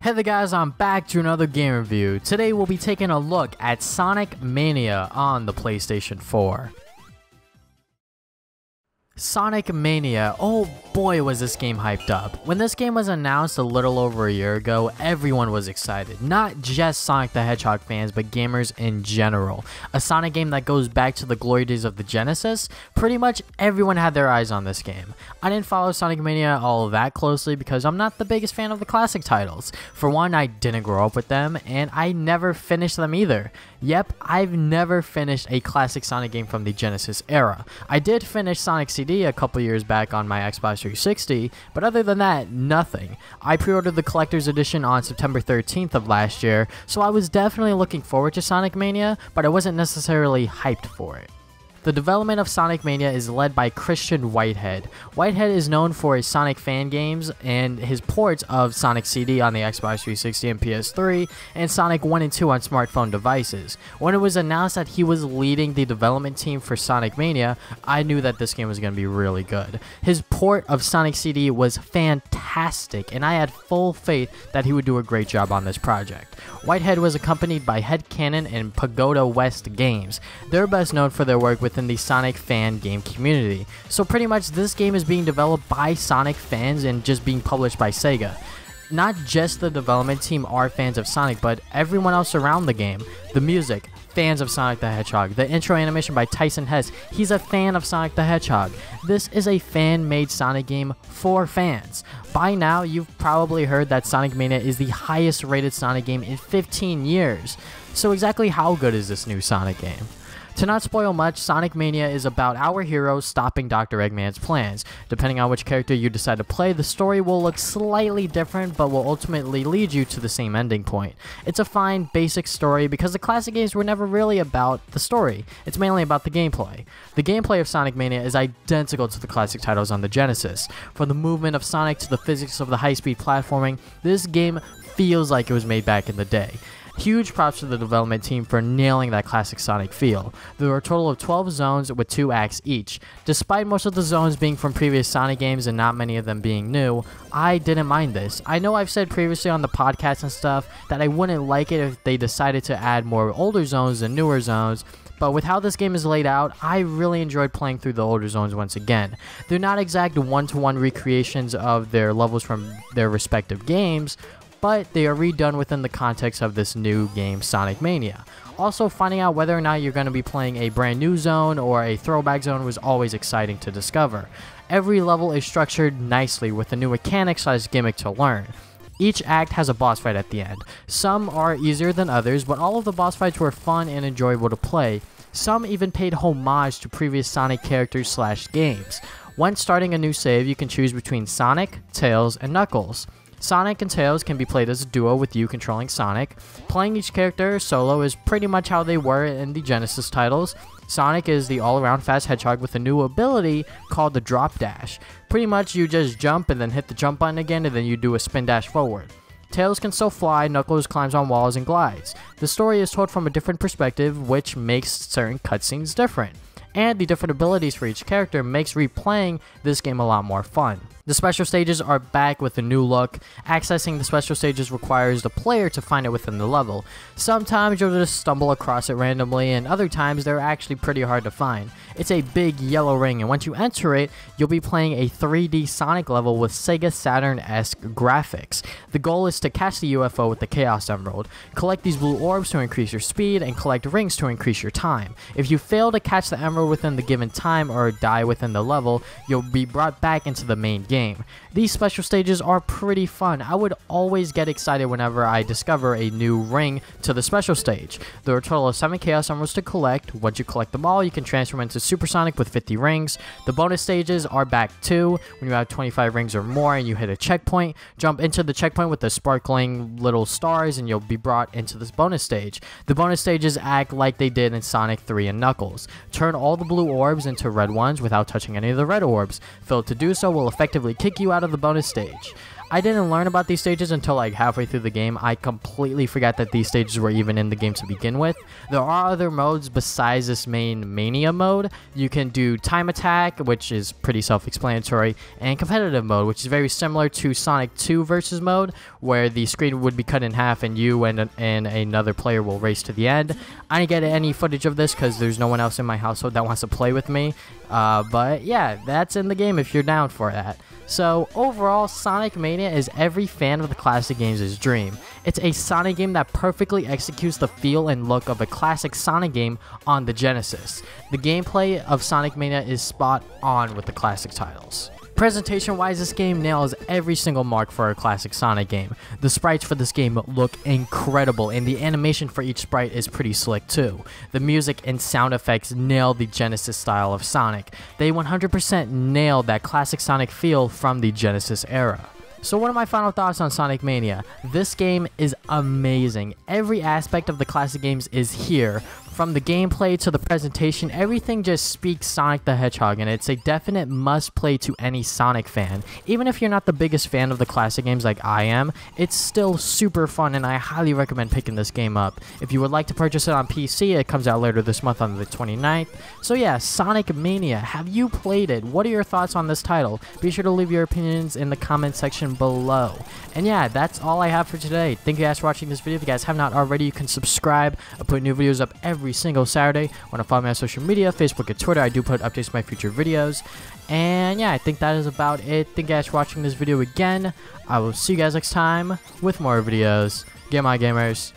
Hey there guys, I'm back to another game review. Today we'll be taking a look at Sonic Mania on the PlayStation 4. Sonic Mania, oh boy was this game hyped up. When this game was announced a little over a year ago, everyone was excited. Not just Sonic the Hedgehog fans, but gamers in general. A Sonic game that goes back to the glory days of the Genesis. Pretty much everyone had their eyes on this game. I didn't follow Sonic Mania all that closely because I'm not the biggest fan of the classic titles. For one, I didn't grow up with them, and I never finished them either. Yep, I've never finished a classic Sonic game from the Genesis era. I did finish Sonic CD a couple years back on my Xbox 360, but other than that, nothing. I pre-ordered the collector's edition on September 13th of last year, so I was definitely looking forward to Sonic Mania, but I wasn't necessarily hyped for it. The development of Sonic Mania is led by Christian Whitehead. Whitehead is known for his Sonic fan games and his ports of Sonic CD on the Xbox 360 and PS3, and Sonic 1 and 2 on smartphone devices. When it was announced that he was leading the development team for Sonic Mania, I knew that this game was going to be really good. His port of Sonic CD was fantastic, and I had full faith that he would do a great job on this project. Whitehead was accompanied by Headcanon and Pagoda West Games. They're best known for their work within the Sonic fan game community. So pretty much this game is being developed by Sonic fans and just being published by Sega. Not just the development team are fans of Sonic, but everyone else around the game. The music, fans of Sonic the Hedgehog. The intro animation by Tyson Hess, he's a fan of Sonic the Hedgehog. This is a fan-made Sonic game for fans. By now, you've probably heard that Sonic Mania is the highest rated Sonic game in 15 years. So exactly how good is this new Sonic game? To not spoil much, Sonic Mania is about our heroes stopping Dr. Eggman's plans. Depending on which character you decide to play, the story will look slightly different, but will ultimately lead you to the same ending point. It's a fine, basic story because the classic games were never really about the story. It's mainly about the gameplay. The gameplay of Sonic Mania is identical to the classic titles on the Genesis. From the movement of Sonic to the physics of the high-speed platforming, this game feels like it was made back in the day. Huge props to the development team for nailing that classic Sonic feel. There were a total of 12 zones with 2 acts each. Despite most of the zones being from previous Sonic games and not many of them being new, I didn't mind this. I know I've said previously on the podcast and stuff that I wouldn't like it if they decided to add more older zones than newer zones, but with how this game is laid out, I really enjoyed playing through the older zones once again. They're not exact one-to-one recreations of their levels from their respective games, but they are redone within the context of this new game, Sonic Mania. Also, finding out whether or not you're going to be playing a brand new zone or a throwback zone was always exciting to discover. Every level is structured nicely with a new mechanic/gimmick to learn. Each act has a boss fight at the end. Some are easier than others, but all of the boss fights were fun and enjoyable to play. Some even paid homage to previous Sonic characters/games. When starting a new save, you can choose between Sonic, Tails, and Knuckles. Sonic and Tails can be played as a duo with you controlling Sonic. Playing each character solo is pretty much how they were in the Genesis titles. Sonic is the all-around fast hedgehog with a new ability called the Drop Dash. Pretty much you just jump and then hit the jump button again and then you do a spin dash forward. Tails can still fly, Knuckles climbs on walls and glides. The story is told from a different perspective, which makes certain cutscenes different. And the different abilities for each character makes replaying this game a lot more fun. The special stages are back with a new look. Accessing the special stages requires the player to find it within the level. Sometimes you'll just stumble across it randomly, and other times they're actually pretty hard to find. It's a big yellow ring, and once you enter it, you'll be playing a 3D Sonic level with Sega Saturn-esque graphics. The goal is to catch the UFO with the Chaos Emerald. Collect these blue orbs to increase your speed, and collect rings to increase your time. If you fail to catch the emerald within the given time or die within the level, you'll be brought back into the main game. These special stages are pretty fun. I would always get excited whenever I discover a new ring to the special stage. There are a total of 7 Chaos Emeralds to collect. Once you collect them all, you can transform into Super Sonic with 50 rings. The bonus stages are back too. When you have 25 rings or more and you hit a checkpoint, jump into the checkpoint with the sparkling little stars and you'll be brought into this bonus stage. The bonus stages act like they did in Sonic 3 and Knuckles. Turn all the blue orbs into red ones without touching any of the red orbs. Fail to do so will effectively kick you out of the bonus stage. I didn't learn about these stages until like halfway through the game. I completely forgot that these stages were even in the game to begin with. There are other modes besides this main Mania mode. You can do time attack, which is pretty self-explanatory, and competitive mode, which is very similar to Sonic 2 versus mode, where the screen would be cut in half and you and another player will race to the end. I didn't get any footage of this because there's no one else in my household that wants to play with me. But yeah, that's in the game if you're down for that. So overall, Sonic Mania is every fan of the classic games' dream. It's a Sonic game that perfectly executes the feel and look of a classic Sonic game on the Genesis. The gameplay of Sonic Mania is spot on with the classic titles. Presentation-wise, this game nails every single mark for a classic Sonic game. The sprites for this game look incredible, and the animation for each sprite is pretty slick too. The music and sound effects nail the Genesis style of Sonic. They 100% nail that classic Sonic feel from the Genesis era. So what are my final thoughts on Sonic Mania? This game is amazing. Every aspect of the classic games is here. From the gameplay to the presentation, everything just speaks Sonic the Hedgehog, and it's a definite must-play to any Sonic fan. Even if you're not the biggest fan of the classic games like I am, it's still super fun, and I highly recommend picking this game up. If you would like to purchase it on PC, it comes out later this month on the 29th. So yeah, Sonic Mania, have you played it? What are your thoughts on this title? Be sure to leave your opinions in the comment section below. And yeah, that's all I have for today. Thank you guys for watching this video. If you guys have not already, you can subscribe. I put new videos up every single Saturday. Want to follow me on social media, Facebook and Twitter. I do put updates to my future videos. And yeah, I think that is about it. Thank you guys for watching this video again. I will see you guys next time with more videos. Game on, gamers.